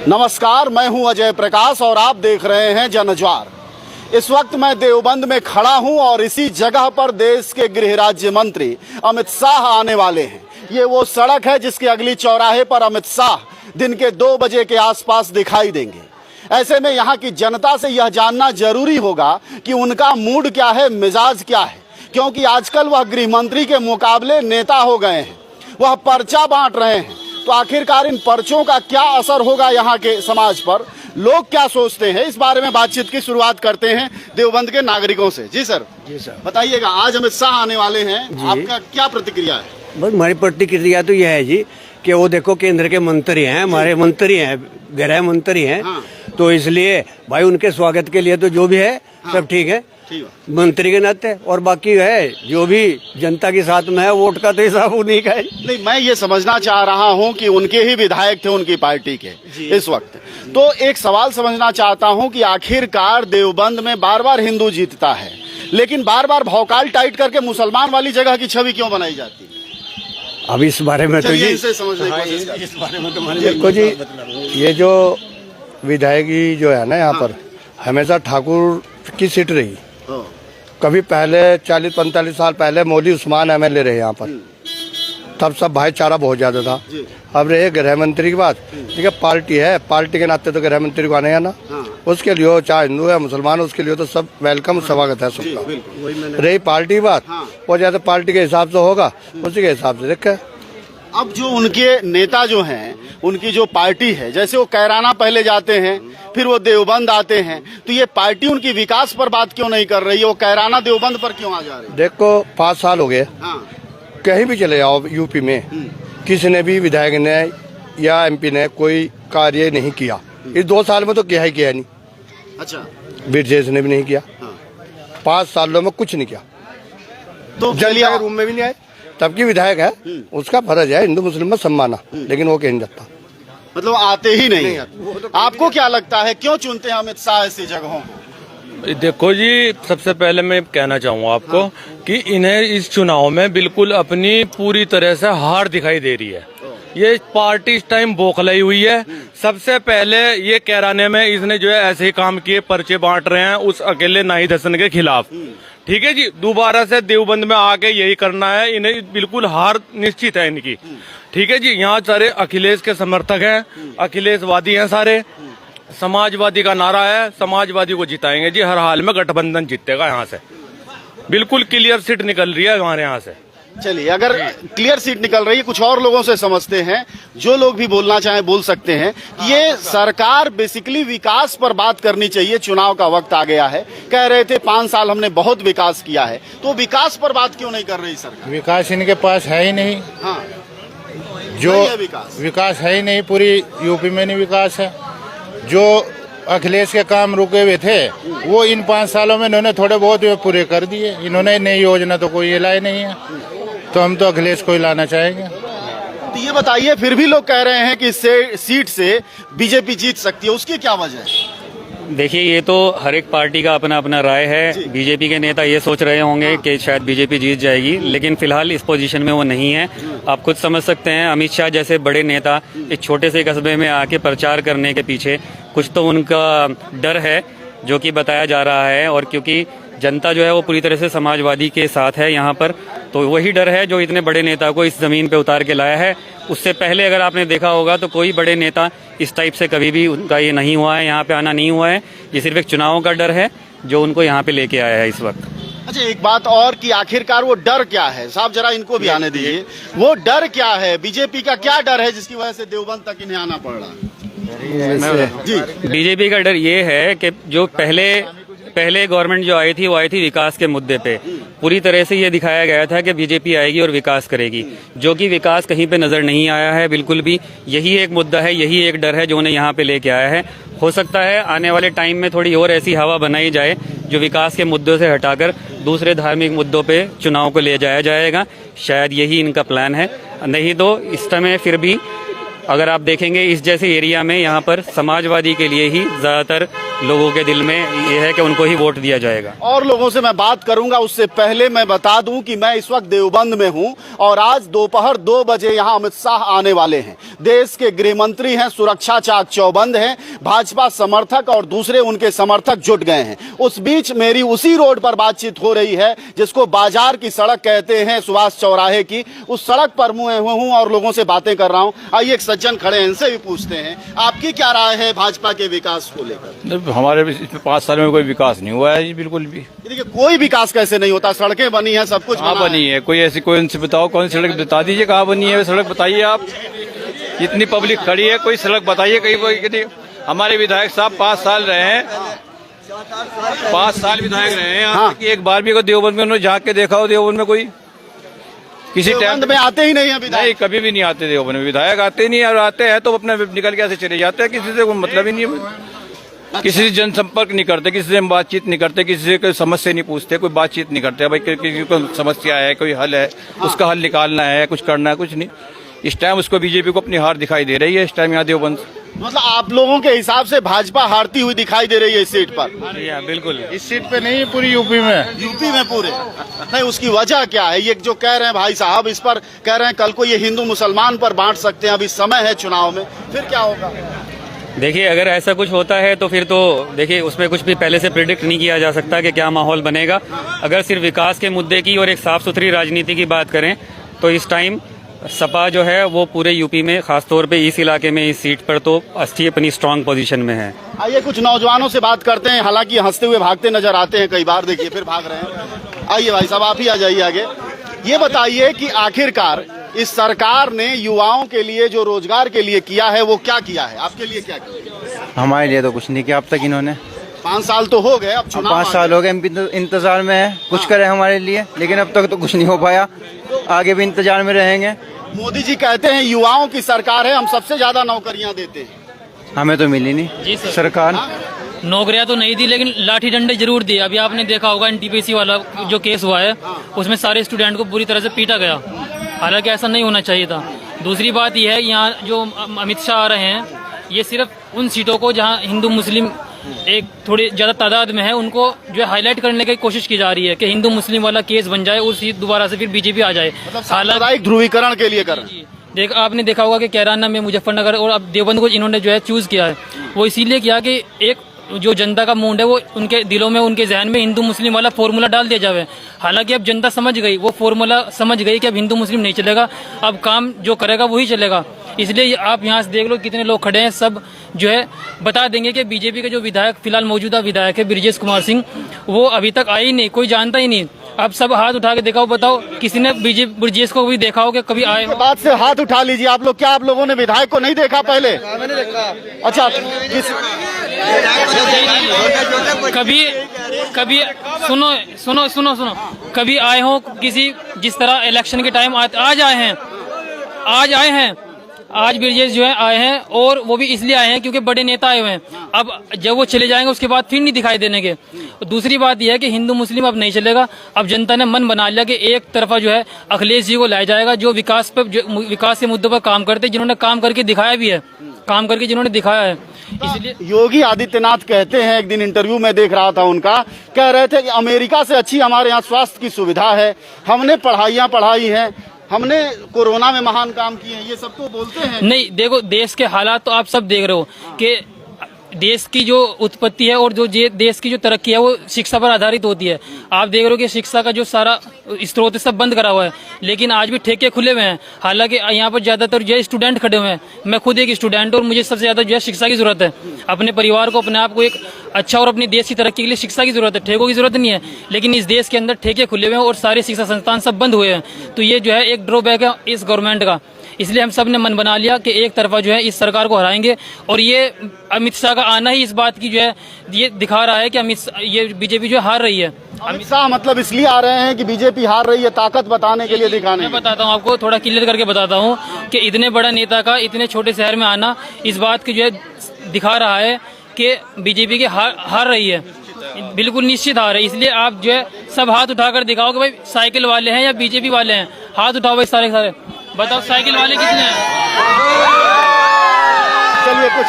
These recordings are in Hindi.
नमस्कार, मैं हूं अजय प्रकाश और आप देख रहे हैं जनज्वार। इस वक्त मैं देवबंद में खड़ा हूं और इसी जगह पर देश के गृह राज्य मंत्री अमित शाह आने वाले हैं। ये वो सड़क है जिसके अगली चौराहे पर अमित शाह दिन के 2 बजे के आसपास दिखाई देंगे। ऐसे में यहाँ की जनता से यह जानना जरूरी होगा कि उनका मूड क्या है, मिजाज क्या है, क्योंकि आजकल वह गृह मंत्री के मुकाबले नेता हो गए हैं। वह पर्चा बांट रहे हैं, तो आखिरकार इन पर्चों का क्या असर होगा यहाँ के समाज पर, लोग क्या सोचते हैं, इस बारे में बातचीत की शुरुआत करते हैं देवबंद के नागरिकों से। जी सर, बताइएगा, आज अमित शाह आने वाले हैं, आपका क्या प्रतिक्रिया है? बस हमारी प्रतिक्रिया तो यह है जी कि वो देखो केंद्र के मंत्री हैं, हमारे मंत्री हैं, गृह मंत्री हैं। हाँ। तो इसलिए भाई उनके स्वागत के लिए तो जो भी है सब ठीक है, मंत्री के नाते। और बाकी है जो भी जनता के साथ में है, वोट का तो हिसाब उन्हीं का है। नहीं, मैं ये समझना चाह रहा हूँ कि उनके ही विधायक थे उनकी पार्टी के इस वक्त, तो एक सवाल समझना चाहता हूँ कि आखिरकार देवबंद में बार बार हिंदू जीतता है, लेकिन बार बार भौकाल टाइट करके मुसलमान वाली जगह की छवि क्यों बनाई जाती है? अब इस बारे में तो जी इस बारे में तो देखो जी, ये जो विधायक जो है ना यहाँ पर हमेशा ठाकुर की सीट रही। कभी पहले 40-45 साल पहले मौली उस्मान एमएलए रहे यहाँ पर, तब सब भाईचारा बहुत ज्यादा था। अब रहे गृह मंत्री की बात, ठीक है, पार्टी है, पार्टी के नाते तो गृह मंत्री को आने है ना, उसके लिए चाहे हिंदू है मुसलमान, उसके लिए तो सब वेलकम, स्वागत है सबका। रही पार्टी की बात, वो जैसे पार्टी के हिसाब से होगा उसी के हिसाब से देखे। अब जो उनके नेता जो हैं, उनकी जो पार्टी है, जैसे वो कैराना पहले जाते हैं, फिर वो देवबंद आते हैं, तो ये पार्टी उनकी विकास पर बात क्यों नहीं कर रही है? वो कैराना देवबंद पर क्यों आ जा रही है? देखो 5 साल हो गए, कहीं भी चले जाओ यूपी में, किसी ने भी विधायक ने या एमपी ने कोई कार्य नहीं किया। इस 2 साल में तो किया ही किया नहीं। अच्छा, ब्रिजेश ने भी नहीं किया। 5 सालों में कुछ नहीं किया, तो जनता के रूम में भी नहीं आए। तब की विधायक है, उसका फर्ज है हिंदू मुस्लिम में सम्माना, लेकिन वो कहीं नहीं जाता, मतलब आते ही नहीं। आपको क्या लगता है क्यों चुनते हैं अमित शाह ऐसी जगहों को? देखो जी, सबसे पहले मैं कहना चाहूँगा आपको कि इन्हें इस चुनाव में बिल्कुल अपनी पूरी तरह से हार दिखाई दे रही है। ये पार्टी इस टाइम बौखलाई हुई है। सबसे पहले ये कैराने में इसने जो है ऐसे ही काम किए, पर्चे बांट रहे हैं उस अकेले नाहिद हसन के खिलाफ। ठीक है जी, दोबारा से देवबंद में आके यही करना है, इन्हें बिल्कुल हार निश्चित है इनकी। ठीक है जी, यहाँ सारे अखिलेश के समर्थक हैं, अखिलेशवादी हैं सारे, समाजवादी का नारा है, समाजवादी को जिताएंगे जी, हर हाल में गठबंधन जीतेगा यहाँ से। बिल्कुल क्लियर सीट निकल रही है हमारे यहाँ से। चलिए, अगर क्लियर सीट निकल रही है, कुछ और लोगों से समझते हैं, जो लोग भी बोलना चाहें बोल सकते हैं। ये सरकार बेसिकली विकास पर बात करनी चाहिए, चुनाव का वक्त आ गया है। कह रहे थे 5 साल हमने बहुत विकास किया है, तो विकास पर बात क्यों नहीं कर रही सरकार? विकास इनके पास है ही नहीं। हाँ, जो विकास है ही नहीं, पूरी यूपी में नहीं विकास है। जो अखिलेश के काम रुके हुए थे वो इन 5 सालों में इन्होंने थोड़े बहुत पूरे कर दिए। इन्होंने नई योजना तो कोई लाई नहीं है, तो हम तो अखिलेश को ही लाना चाहेंगे। तो ये बताइए, फिर भी लोग कह रहे हैं कि इससे सीट से बीजेपी जीत सकती है, उसकी क्या वजह है? देखिए, ये तो हर एक पार्टी का अपना अपना राय है। बीजेपी के नेता ये सोच रहे होंगे कि शायद बीजेपी जीत जाएगी, लेकिन फिलहाल इस पोजीशन में वो नहीं है। आप खुद समझ सकते हैं, अमित शाह जैसे बड़े नेता एक छोटे से कस्बे में आके प्रचार करने के पीछे कुछ तो उनका डर है जो कि बताया जा रहा है। और क्योंकि जनता जो है वो पूरी तरह से समाजवादी के साथ है यहाँ पर, तो वही डर है जो इतने बड़े नेता को इस जमीन पे उतार के लाया है। उससे पहले अगर आपने देखा होगा तो कोई बड़े नेता इस टाइप से कभी भी उनका ये नहीं हुआ है, यहाँ पे आना नहीं हुआ है। ये सिर्फ एक चुनाव का डर है जो उनको यहाँ पे लेके आया है इस वक्त। अच्छा, एक बात और कि आखिरकार वो डर क्या है? साहब जरा इनको भी आने दीजिए, वो डर क्या है? बीजेपी का क्या डर है जिसकी वजह से देवबंद तक इन्हें आना पड़ रहा है? जी, बीजेपी का डर ये है कि जो पहले गवर्नमेंट जो आई थी वो आई थी विकास के मुद्दे पे। पूरी तरह से ये दिखाया गया था कि बीजेपी आएगी और विकास करेगी, जो कि विकास कहीं पे नजर नहीं आया है बिल्कुल भी। यही एक मुद्दा है, यही एक डर है जो उन्हें यहाँ पे लेके आया है। हो सकता है आने वाले टाइम में थोड़ी और ऐसी हवा बनाई जाए जो विकास के मुद्दों से हटाकर दूसरे धार्मिक मुद्दों पे चुनाव को ले जाया जाएगा। शायद यही इनका प्लान है। नहीं तो इस समय फिर भी अगर आप देखेंगे इस जैसे एरिया में यहाँ पर समाजवादी के लिए ही ज्यादातर लोगों के दिल में ये है कि उनको ही वोट दिया जाएगा। और लोगों से मैं बात करूंगा, उससे पहले मैं बता दूं कि मैं इस वक्त देवबंद में हूं और आज दोपहर 2 बजे यहां अमित शाह आने वाले हैं। देश के गृह मंत्री हैं, सुरक्षा चाक चौबंद है, भाजपा समर्थक और दूसरे उनके समर्थक जुट गए हैं। उस बीच मेरी उसी रोड पर बातचीत हो रही है जिसको बाजार की सड़क कहते हैं, सुभाष चौराहे की। उस सड़क पर मैं हूं और लोगों से बातें कर रहा हूं। आइए, एक सज्जन खड़े हैं, इनसे भी पूछते हैं आपकी क्या राय है भाजपा के विकास को लेकर। हमारे 5 साल में कोई विकास नहीं हुआ है जी, बिल्कुल भी। देखिए, कोई विकास कैसे नहीं होता, सड़कें बनी है, सब कुछ कहाँ बनी है? कोई ऐसी, कोई उनसे बताओ, कौन सी सड़क बता दीजिए, कहाँ बनी है सड़क, बताइए आप। इतनी पब्लिक खड़ी है, कोई सड़क बताइए कहीं। हमारे विधायक साहब 5 साल रहे हैं, 5 साल विधायक रहे हैं यहाँ तक कि एक बार भी अगर देवबंद में उन्होंने झाँक के देखा हो देवबंद में कोई किसी टाइम में आते ही नहीं है विधायक। नहीं, कभी भी नहीं आते देवबंद में विधायक, आते नहीं, और आते हैं तो अपने निकल के ऐसे चले जाते हैं, किसी से कोई मतलब ही नहीं है। किसी से जनसंपर्क नहीं करते, किसी से बातचीत नहीं करते, किसी से कोई समस्या नहीं पूछते, कोई बातचीत नहीं करते। भाई किसी को समस्या है, कोई हल है, उसका हल निकालना है, कुछ करना है, कुछ नहीं। इस टाइम उसको बीजेपी को अपनी हार दिखाई दे रही है इस टाइम यहाँ देवबंद। मतलब आप लोगों के हिसाब से भाजपा हारती हुई दिखाई दे रही है इस सीट पर? बिल्कुल, इस सीट पे नहीं, पूरी यूपी में। यूपी में पूरे? नहीं, उसकी वजह क्या है? ये जो कह रहे हैं भाई साहब, इस पर कह रहे हैं कल को ये हिंदू मुसलमान पर बांट सकते हैं, अभी समय है चुनाव में, फिर क्या होगा? देखिए, अगर ऐसा कुछ होता है तो फिर तो देखिए उसमें कुछ भी पहले से प्रिडिक्ट नहीं किया जा सकता कि क्या माहौल बनेगा। अगर सिर्फ विकास के मुद्दे की और एक साफ सुथरी राजनीति की बात करें तो इस टाइम सपा जो है वो पूरे यूपी में, खासतौर पे इस इलाके में, इस सीट पर तो अच्छी अपनी स्ट्रांग पोजीशन में है। आइए कुछ नौजवानों से बात करते हैं, हालांकि हंसते हुए भागते नजर आते हैं कई बार, देखिए फिर भाग रहे हैं। आइए भाई साहब, आप ही आ जाइए आगे। ये बताइए कि आखिरकार इस सरकार ने युवाओं के लिए जो रोजगार के लिए किया है वो क्या किया है? आपके लिए क्या किया? हमारे लिए तो कुछ नहीं किया अब तक इन्होंने। 5 साल तो हो गए, अब चुनाव 5 साल हो गए, हम भी इंतजार में है कुछ करे हमारे लिए, लेकिन अब तक तो कुछ नहीं हो पाया, आगे भी इंतजार में रहेंगे। मोदी जी कहते हैं युवाओं की सरकार है, हम सबसे ज्यादा नौकरियां देते हैं। हमें तो मिली नहीं जी सर। सरकार। नौकरियां तो नहीं दी, लेकिन लाठी डंडे जरूर दिए। अभी आपने देखा होगा एनटीपीसी वाला जो केस हुआ है, उसमें सारे स्टूडेंट को बुरी तरह से पीटा गया, हालांकि ऐसा नहीं होना चाहिए था। दूसरी बात यह है, यहाँ जो अमित शाह आ रहे हैं, ये सिर्फ उन सीटों को जहाँ हिंदू मुस्लिम एक थोड़ी ज्यादा तादाद में है, उनको जो है हाईलाइट करने की कोशिश की जा रही है कि हिंदू मुस्लिम वाला केस बन जाए और सीट दोबारा से फिर बीजेपी आ जाए। सामुदायिक ध्रुवीकरण के लिए कर रहे हैं। आपने देखा होगा कि कैराना में, मुजफ्फरनगर और अब देवबंद को इन्होंने जो है चूज किया है, वो इसीलिए किया कि एक जो जनता का मूड है वो उनके दिलों में, उनके जहन में हिंदू मुस्लिम वाला फॉर्मूला डाल दिया जाए। हालांकि अब जनता समझ गई, वो फॉर्मूला समझ गई कि अब हिंदू मुस्लिम नहीं चलेगा, अब काम जो करेगा वही चलेगा। इसलिए आप यहाँ से देख लो कितने लोग खड़े हैं, सब जो है बता देंगे कि बीजेपी के जो विधायक, फिलहाल मौजूदा विधायक है ब्रिजेश कुमार सिंह, वो अभी तक आए ही नहीं, कोई जानता ही नहीं। अब सब हाथ उठा के दिखाओ, बताओ किसी ने ब्रिजेश को भी देखा हो कि कभी आए हो? बात से हाथ उठा लीजिए आप लोग। क्या आप लोगों ने विधायक को नहीं देखा पहले? मैंने देखा। अच्छा, कभी सुनो सुनो सुनो सुनो कभी आए हो किसी, जिस तरह इलेक्शन के टाइम आज आए हैं, आज ब्रिजेश जो है आए हैं, और वो भी इसलिए आए हैं क्योंकि बड़े नेता आए हुए हैं। अब जब वो चले जाएंगे उसके बाद फिर नहीं दिखाई देने के। दूसरी बात यह है कि हिंदू मुस्लिम अब नहीं चलेगा। अब जनता ने मन बना लिया कि एक तरफा जो है अखिलेश जी को लाया जाएगा, जो विकास के मुद्दों पर काम करते, जिन्होंने काम करके दिखाया भी है, काम करके जिन्होंने दिखाया है। इसलिए योगी आदित्यनाथ कहते हैं, एक दिन इंटरव्यू में देख रहा था उनका, कह रहे थे कि अमेरिका से अच्छी हमारे यहाँ स्वास्थ्य की सुविधा है, हमने पढ़ाइयाँ पढ़ाई हैं, हमने कोरोना में महान काम किए हैं, ये सब तो बोलते हैं। नहीं, देखो देश के हालात तो आप सब देख रहे हो कि देश की जो उत्पत्ति है और जो देश की जो तरक्की है वो शिक्षा पर आधारित होती है। आप देख रहे हो कि शिक्षा का जो सारा स्रोत सब बंद करा हुआ है, लेकिन आज भी ठेके खुले हुए हैं। हालांकि यहाँ पर ज्यादातर जो है स्टूडेंट खड़े हुए हैं, मैं खुद एक स्टूडेंट और मुझे सबसे ज्यादा जो है शिक्षा की जरूरत है। अपने परिवार को, अपने आप को एक अच्छा और अपनी देश की तरक्की के लिए शिक्षा की जरूरत है, ठेकों की जरूरत नहीं है। लेकिन इस देश के अंदर ठेके खुले हुए हैं और सारे शिक्षा संस्थान सब बंद हुए हैं, तो ये जो है एक ड्रॉबैक है इस गवर्नमेंट का। इसलिए हम सब ने मन बना लिया कि एक तरफा जो है इस सरकार को हराएंगे, और ये अमित शाह का आना ही इस बात की जो है ये दिखा रहा है कि ये बीजेपी जो हार रही है। अमित शाह मतलब इसलिए आ रहे हैं कि बीजेपी हार रही है, ताकत बताने के लिए, दिखाने। मैं बताता हूँ आपको, थोड़ा क्लियर करके बताता हूँ कि इतने बड़ा नेता का इतने छोटे शहर में आना इस बात की जो है दिखा रहा है कि बीजेपी की हार रही है, बिल्कुल निश्चित हार है। इसलिए आप जो है सब हाथ उठाकर दिखाओ कि भाई साइकिल वाले हैं या बीजेपी वाले हैं, हाथ उठाओ भाई सारे सारे, बताओ साइकिल वाले कितने हैं। चलिए कुछ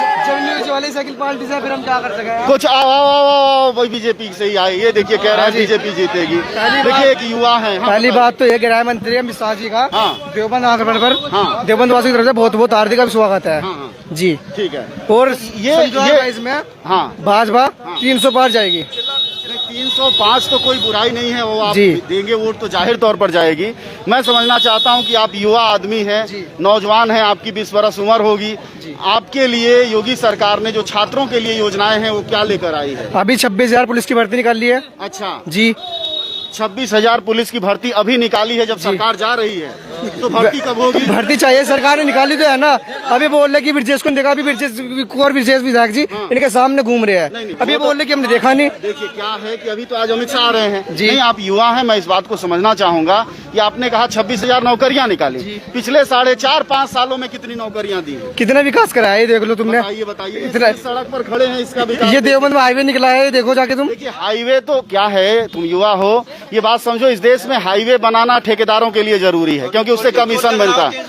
वाली साइकिल पार्टी से फिर हम क्या कर सके? कुछ आओ बीजेपी से ही आए। ये देखिए कह रहा है बीजेपी जीतेगी। देखिए एक युवा है। पहली बात तो ये गृह मंत्री अमित शाह जी का देवबंद आक्रमण पर देवबंद वासियों की तरफ से बहुत बहुत हार्दिक स्वागत है जी। ठीक है। और ये इसमें हाँ भाजपा 300 पार जाएगी। 305 तो कोई बुराई नहीं है, वो आप जी। देंगे वोट तो जाहिर तौर पर जाएगी। मैं समझना चाहता हूं कि आप युवा आदमी हैं, नौजवान हैं, आपकी 20 बरस उम्र होगी। आपके लिए योगी सरकार ने जो छात्रों के लिए योजनाएं हैं वो क्या लेकर आई है? अभी 26,000 पुलिस की भर्ती निकाल ली है। अच्छा जी 26,000 पुलिस की भर्ती अभी निकाली है, जब सरकार जा रही है तो भर्ती कब होगी? भर्ती चाहिए, सरकार ने निकाली तो है ना। अभी बोल रहे कि ब्रिजेश को देखा, अभी ब्रिजेश विधायक जी इनके सामने घूम रहे हैं। अभी बोल रहे कि हमने देखा नहीं। देखिए क्या है कि अभी तो आज अमित शाह आ रहे हैं जी। नहीं, आप युवा हैं, मैं इस बात को समझना चाहूंगा कि आपने कहा 26,000 नौकरियां निकाली, पिछले 4.5-5 सालों में कितनी नौकरियां दी? कितना विकास कराया ये देख लो तुमने। बताइए इतना सड़क पर खड़े हैं, इसका विकास। ये देवबंद में हाईवे निकला है, देखो जाके तुम। देखिए हाईवे तो क्या है, तुम युवा हो, ये बात समझो, इस देश में हाईवे बनाना ठेकेदारों के लिए जरूरी है क्योंकि उससे कमीशन मिलता है।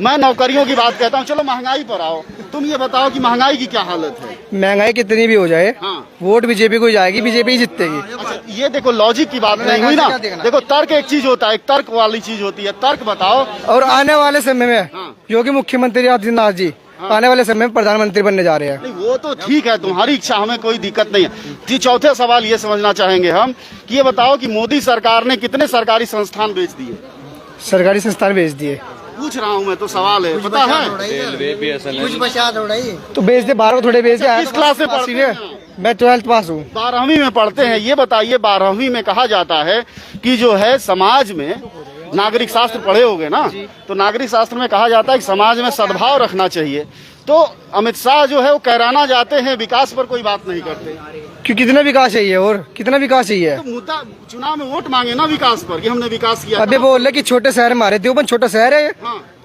मैं नौकरियों की बात कहता हूँ। चलो महंगाई पर आओ, तुम ये बताओ कि महंगाई की क्या हालत है? महंगाई कितनी भी हो जाए वोट बीजेपी को जाएगी, बीजेपी जीतेगी। अच्छा ये देखो लॉजिक की बात नहीं हुई ना। देखो तर्क एक चीज होता है, एक तर्क वाली चीज होती है। तर्क बताओ। और आने वाले समय में योगी मुख्यमंत्री आदित्यनाथ जी आने वाले समय में प्रधानमंत्री बनने जा रहे हैं। नहीं वो तो ठीक है, तुम्हारी इच्छा, हमें कोई दिक्कत नहीं है। चौथे सवाल ये समझना चाहेंगे हम कि ये बताओ कि मोदी सरकार ने कितने सरकारी संस्थान बेच दिए? सरकारी संस्थान बेच दिए। पूछ रहा हूँ मैं, तो सवाल है, पता है? कुछ बचा तो बेच दे, 12 थोड़े बेच दे। किस क्लास में पढ़ते हैं? मैं 12th पास हूँ। 12वीं में पढ़ते हैं। ये बताइए 12वीं में कहा जाता है कि जो है समाज में, नागरिक शास्त्र पढ़े होगे ना, तो नागरिक शास्त्र में कहा जाता है कि समाज में सद्भाव रखना चाहिए। तो अमित शाह जो है वो कैराना जाते हैं, विकास पर कोई बात नहीं करते। कि कितना विकास चाहिए और कितना विकास चाहिए? तो मुद्दा चुनाव में वोट मांगे ना विकास पर कि हमने विकास किया। अभी बोल रहे कि छोटे शहर मारे, देवबंद छोटा शहर है।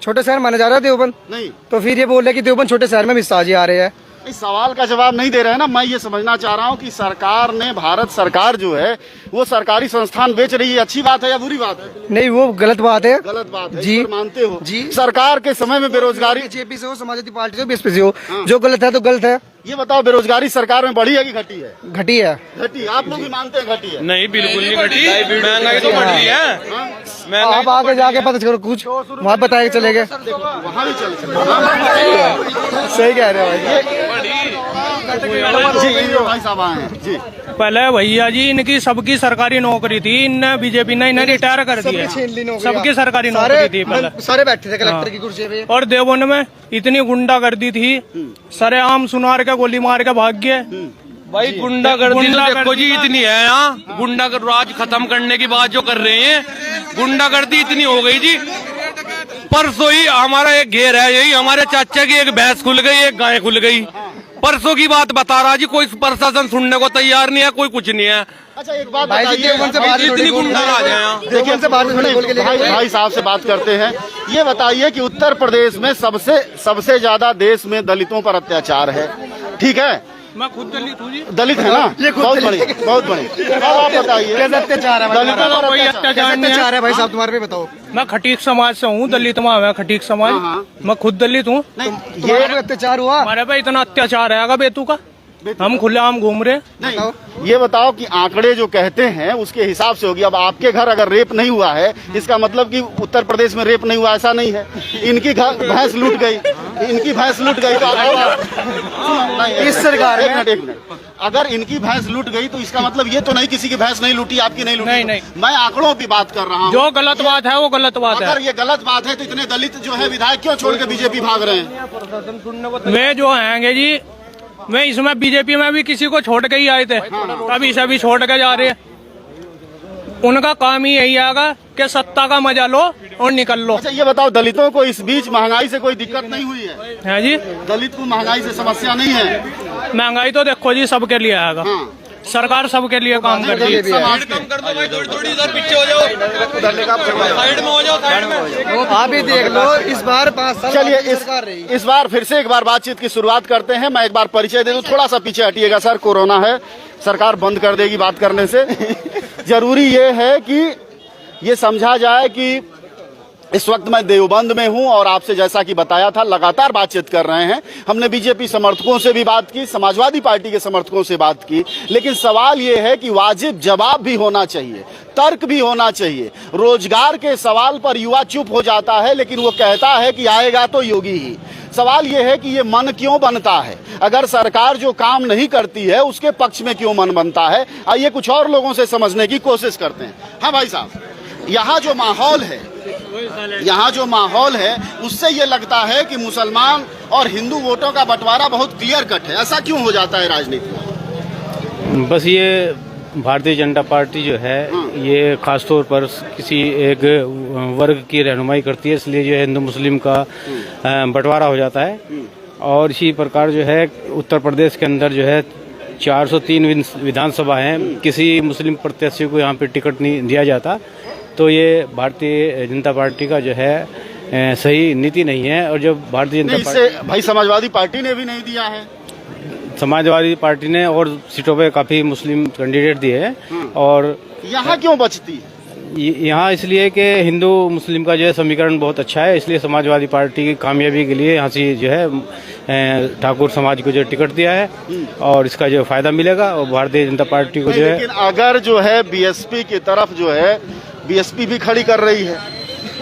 छोटे शहर माना जा रहा है देवबंद नहीं। तो फिर ये बोल रहे कि देवबंद छोटे शहर में अमित शाह जी आ रहे हैं। इस सवाल का जवाब नहीं दे रहे हैं ना। मैं ये समझना चाह रहा हूँ कि सरकार ने, भारत सरकार जो है वो सरकारी संस्थान बेच रही है, अच्छी बात है या बुरी बात है? नहीं वो गलत बात है। गलत बात है जी। मानते हो जी। सरकार के समय में बेरोजगारी, बीजेपी से हो, समाजवादी पार्टी से हो, बीएसपी से हो, जो गलत है तो गलत है। ये बताओ बेरोजगारी सरकार में बढ़ी है कि घटी है? घटी है। घटी। आप लोग भी मानते हैं घटी है? नहीं बिल्कुल नहीं घटी, महंगाई तो बढ़ रही है। आप आगे जाके पता करो, कुछ वहाँ बताए चले गए। वहाँ भी चल सही कह रहे हो भाई। जी भाई साहब आए हैं जी। पहले भैया जी इनकी सबकी सरकारी नौकरी थी, इन बीजेपी ने इन्हें रिटायर कर दिया। सबकी सरकारी नौकरी थी पहले। सारे बैठे थे कलेक्टर की कुर्सी पे। और देवबंद में इतनी गुंडागर्दी थी, सरेआम सुनार के गोली मार के भाग गए। भाई गुंडागर्दी तो देखो जी इतनी है यहाँ। गुंडागर्दी राज खत्म करने की बात जो कर रहे हैं, गुंडागर्दी इतनी हो गई जी। परसों ही हमारा एक घेर है, यही हमारे चाचा की एक भैंस खुल गई, एक गाय खुल गई। परसों की बात बता रहा जी, कोई प्रशासन सुनने को तैयार नहीं है, कोई कुछ नहीं है। अच्छा एक बात भाई बताइए, इतनी गुंडा आ जाए। देखिए भाई साहब से बात करते हैं। ये बताइए कि उत्तर प्रदेश में सबसे ज्यादा देश में दलितों पर अत्याचार है, ठीक है? मैं खुद दलित हूँ जी। दलित है ना? बहुत बढ़िया, बहुत बढ़िया। अब आप बताइए कैसे अत्याचार है? दलितों पर कोई अत्याचार नहीं है। है भाई साहब, तुम्हारे पे बताओ। मैं खटीक समाज से हूँ, दलित माँ है खटीक समाज। मैं खुद दलित हूँ। ये अत्याचार हुआ हमारे पे इतना अत्याचार है बेतू का, हम खुलेआम घूम रहे। नहीं, ये बताओ कि आंकड़े जो कहते हैं उसके हिसाब से होगी। अब आपके घर अगर रेप नहीं हुआ है, इसका मतलब कि उत्तर प्रदेश में रेप नहीं हुआ, ऐसा नहीं है। इनकी भैंस लूट गई, इनकी भैंस लूट गई तो इस सरकार एक मिनट, अगर इनकी भैंस लूट गई तो इसका मतलब ये तो नहीं किसी की भैंस नहीं लूटी, आपकी नहीं लूटी। नहीं। मैं आंकड़ों की बात कर रहा हूँ। जो गलत बात है वो गलत बात है। अगर ये गलत बात है तो इतने दलित जो है विधायक क्यों छोड़ के बीजेपी भाग रहे हैं? वे जो हैंगे जी, मैं इसमें बीजेपी में भी किसी को छोड़ के ही आए थे, अभी सभी छोड़ के जा रहे हैं। उनका काम ही यही आएगा कि सत्ता का मजा लो और निकल लो। अच्छा ये बताओ, दलितों को इस बीच महंगाई से कोई दिक्कत नहीं हुई है जी? दलित को महंगाई से समस्या नहीं है? महंगाई तो देखो जी सबके लिए आएगा। सरकार सबके लिए काम कर रही है। आप ही देख लो, इस बार 5 साल चलिए इस बार फिर से एक बार बातचीत की शुरुआत करते हैं। मैं एक बार परिचय दे दूं, थोड़ा सा पीछे हटिएगा सर, कोरोना है, सरकार बंद कर देगी बात करने से। जरूरी ये है कि ये समझा जाए कि इस वक्त मैं देवबंद में हूं और आपसे जैसा कि बताया था लगातार बातचीत कर रहे हैं। हमने बीजेपी समर्थकों से भी बात की, समाजवादी पार्टी के समर्थकों से बात की, लेकिन सवाल ये है कि वाजिब जवाब भी होना चाहिए, तर्क भी होना चाहिए। रोजगार के सवाल पर युवा चुप हो जाता है, लेकिन वो कहता है कि आएगा तो योगी ही। सवाल ये है कि ये मन क्यों बनता है? अगर सरकार जो काम नहीं करती है उसके पक्ष में क्यों मन बनता है? आइए कुछ और लोगों से समझने की कोशिश करते हैं। हाँ भाई साहब, यहाँ जो माहौल है उससे ये लगता है कि मुसलमान और हिंदू वोटों का बंटवारा बहुत क्लियर कट है। ऐसा क्यों हो जाता है राजनीति में? बस ये भारतीय जनता पार्टी जो है ये खास तौर पर किसी एक वर्ग की रहनुमाई करती है, इसलिए जो है हिंदू मुस्लिम का बंटवारा हो जाता है। और इसी प्रकार जो है उत्तर प्रदेश के अंदर जो है 403 विधानसभा हैं, किसी मुस्लिम प्रत्याशी को यहाँ पे टिकट नहीं दिया जाता। तो ये भारतीय जनता पार्टी का जो है सही नीति नहीं है। और जब भारतीय जनता पार्टी भाई समाजवादी पार्टी ने भी नहीं दिया है, समाजवादी पार्टी ने और सीटों पे काफी मुस्लिम कैंडिडेट दिए हैं। और यहाँ क्यों बचती है? यहाँ इसलिए कि हिंदू मुस्लिम का जो है समीकरण बहुत अच्छा है, इसलिए समाजवादी पार्टी की कामयाबी के लिए यहाँ से जो है ठाकुर समाज को जो टिकट दिया है और इसका जो फायदा मिलेगा और भारतीय जनता पार्टी को जो है। लेकिन अगर जो है बीएसपी की तरफ जो है बीएसपी भी खड़ी कर रही है,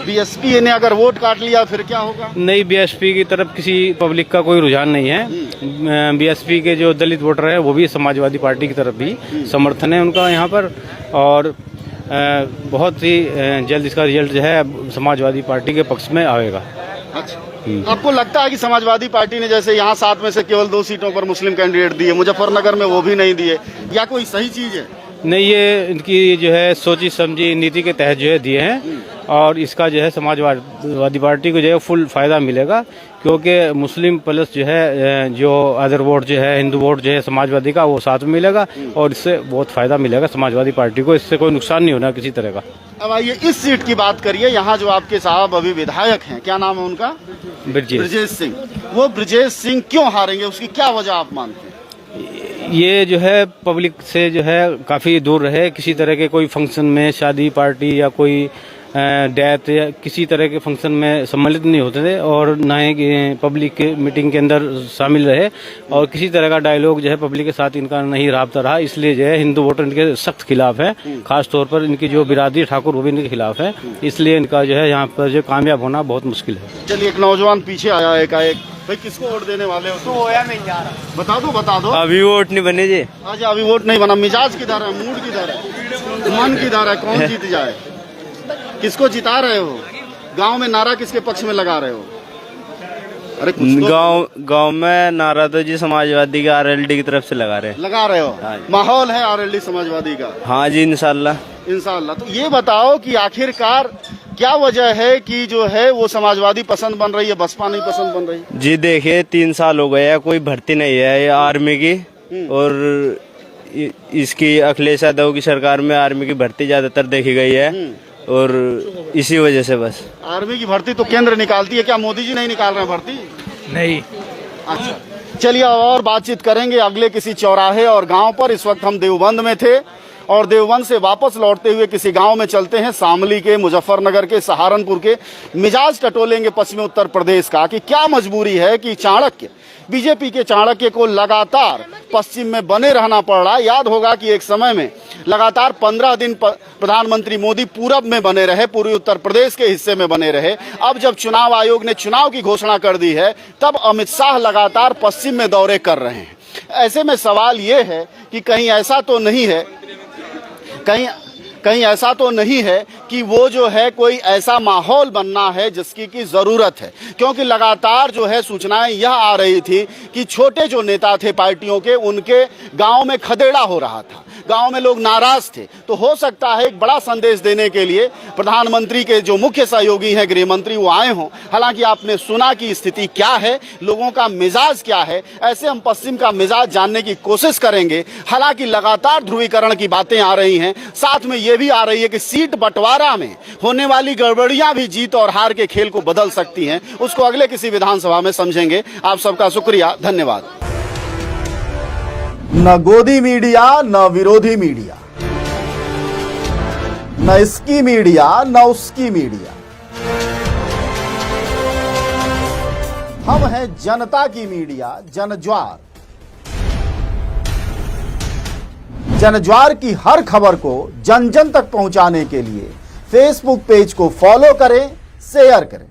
बीएसपी ने अगर वोट काट लिया फिर क्या होगा? नहीं, बीएसपी की तरफ किसी पब्लिक का कोई रुझान नहीं है। बीएसपी के जो दलित वोटर है वो भी समाजवादी पार्टी की तरफ भी समर्थन है उनका यहाँ पर। और बहुत ही जल्द इसका रिजल्ट जो है समाजवादी पार्टी के पक्ष में आएगा। अच्छा, आपको लगता है कि समाजवादी पार्टी ने जैसे यहाँ 7 में से केवल 2 सीटों पर मुस्लिम कैंडिडेट दिए, मुजफ्फरनगर में वो भी नहीं दिए, या कोई सही चीज है? नहीं, ये इनकी जो है सोची समझी नीति के तहत जो है दिए हैं और इसका जो है समाजवादी पार्टी को जो है फुल फायदा मिलेगा, क्योंकि मुस्लिम प्लस जो है जो अदर वोट जो है हिंदू वोट जो है समाजवादी का वो साथ में मिलेगा और इससे बहुत फायदा मिलेगा समाजवादी पार्टी को। इससे कोई नुकसान नहीं होना किसी तरह का। अब आइए इस सीट की बात करिए। यहाँ जो आपके साहब अभी विधायक हैं, क्या नाम है उनका? ब्रजेश सिंह। वो ब्रजेश सिंह क्यों हारेंगे, उसकी क्या वजह आप मानते हैं? ये जो है पब्लिक से जो है काफी दूर रहे, किसी तरह के कोई फंक्शन में, शादी पार्टी या कोई डेथ या किसी तरह के फंक्शन में सम्मिलित नहीं होते थे और न ही पब्लिक के मीटिंग के अंदर शामिल रहे और किसी तरह का डायलॉग जो है पब्लिक के साथ इनका नहीं राबता रहा। इसलिए जो है हिंदू वोटर इनके सख्त खिलाफ है, खास तौर पर इनकी जो बिरादरी ठाकुर वो भी इनके खिलाफ है। इसलिए इनका जो है यहाँ पर जो कामयाब होना बहुत मुश्किल है। चलिए, एक नौजवान पीछे आया एकाएक। भाई किसको वोट देने वाले हो? तो होया नहीं जा रहा, बता दो। अभी वोट नहीं बने जी। आज अभी वोट नहीं बना। मिजाज किधर है, मूड किधर है, मन किधर है, कौन जीत जाए? किसको जिता रहे हो? गांव में नारा किसके पक्ष में लगा रहे हो? अरे गांव में नारा तो जी समाजवादी का आरएलडी की तरफ से लगा रहे हो। माहौल है आरएलडी समाजवादी का? हाँ जी, इंशाल्लाह। तो ये बताओ कि आखिरकार क्या वजह है कि जो है वो समाजवादी पसंद बन रही है, बसपा नहीं पसंद बन रही? जी देखिए, 3 साल हो गए हैं, कोई भर्ती नहीं है ये आर्मी की। और इसकी अखिलेश यादव की सरकार में आर्मी की भर्ती ज्यादातर देखी गई है और इसी वजह से बस। आर्मी की भर्ती तो केंद्र निकालती है, क्या मोदी जी नहीं निकाल रहे हैं भर्ती? नहीं। अच्छा, चलिए और बातचीत करेंगे अगले किसी चौराहे और गांव पर। इस वक्त हम देवबंद में थे और देवबंद से वापस लौटते हुए किसी गांव में चलते हैं, शामली के, मुजफ्फरनगर के, सहारनपुर के। मिजाज टटोलेंगे पश्चिमी उत्तर प्रदेश का कि क्या मजबूरी है कि चाणक्य, बीजेपी के चाणक्य को लगातार पश्चिम में बने रहना पड़ रहा है। याद होगा कि एक समय में लगातार 15 दिन प्रधानमंत्री मोदी पूरब में बने रहे, पूर्वी उत्तर प्रदेश के हिस्से में बने रहे। अब जब चुनाव आयोग ने चुनाव की घोषणा कर दी है, तब अमित शाह लगातार पश्चिम में दौरे कर रहे हैं। ऐसे में सवाल ये है कि कहीं ऐसा तो नहीं है, कहीं ऐसा तो नहीं है कि वो जो है कोई ऐसा माहौल बनना है जिसकी की जरूरत है, क्योंकि लगातार जो है सूचनाएं यह आ रही थी कि छोटे जो नेता थे पार्टियों के, उनके गांव में खदेड़ा हो रहा था, गांव में लोग नाराज थे। तो हो सकता है एक बड़ा संदेश देने के लिए प्रधानमंत्री के जो मुख्य सहयोगी हैं गृह मंत्री वो आए हों। हालांकि आपने सुना कि स्थिति क्या है, लोगों का मिजाज क्या है। ऐसे हम पश्चिम का मिजाज जानने की कोशिश करेंगे। हालांकि लगातार ध्रुवीकरण की बातें आ रही हैं, साथ में ये भी आ रही है कि सीट बंटवारा में होने वाली गड़बड़ियां भी जीत और हार के खेल को बदल सकती हैं। उसको अगले किसी विधानसभा में समझेंगे। आप सबका शुक्रिया, धन्यवाद। न गोदी मीडिया, न विरोधी मीडिया, न इसकी मीडिया, न उसकी मीडिया। हम हैं जनता की मीडिया जनज्वार। जनज्वार की हर खबर को जन जन तक पहुंचाने के लिए फेसबुक पेज को फॉलो करें, शेयर करें।